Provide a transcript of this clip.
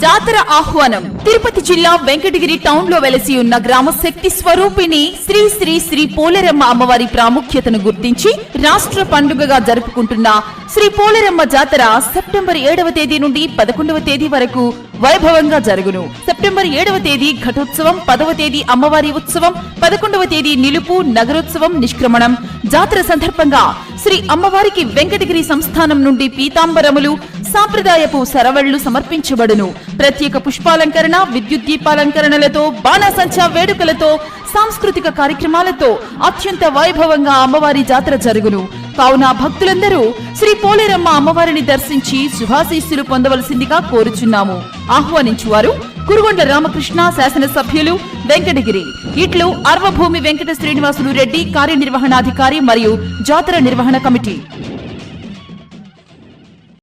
జాతర ఆహ్వానం. తిరుపతి జిల్లా వెంకటగిరి టౌన్ లో వెలసి ఉన్న గ్రామ శక్తి స్వరూపిణి శ్రీ శ్రీ శ్రీ పోలేరమ్మ అమ్మవారి ప్రాముఖ్యతను గుర్తించి రాష్ట్ర పండుగగా జరుపుకుంటున్న శ్రీ పోలేరమ్మ జాతర సెప్టెంబర్ 7వ తేదీ నుండి 11వ తేదీ వరకు వైభవంగా జరుగును. సెప్టెంబర్ 7వ తేదీ ఘటోత్సవం, 10వ తేదీ అమ్మవారి ఉత్సవం, 11వ తేదీ నిలుపు, నగరోత్సవం, నిష్క్రమణం. జాతర సందర్భంగా శ్రీ అమ్మవారికి వెంకటగిరి సంస్థానం నుండి పీతాంబరములు, సాంప్రదాయపు సరవళ్లు సమర్పించబడును. ప్రత్యేక పుష్పాలంకరణ, విద్యుత్ దీపాలంకరణలతో, బాణాసంచా వేడుకలతో, సాంస్కృతిక కార్యక్రమాలతో అత్యంత వైభవంగా అమ్మవారి జాతర జరుగును. కావున భక్తులందరూ శ్రీ పోలేరమ్మ అమ్మవారిని దర్శించి శుభాశీస్సులు పొందవలసిందిగా కోరుచున్నాము. ఆహ్వానించువారు కురుగొండ్ల రామకృష్ణ, శాసనసభ్యులు, వెంకటగిరి. ఇట్లు అర్వభూమి వెంకట శ్రీనివాసులు రెడ్డి, కార్యనిర్వహణాధికారి మరియు జాతర నిర్వహణ కమిటీ.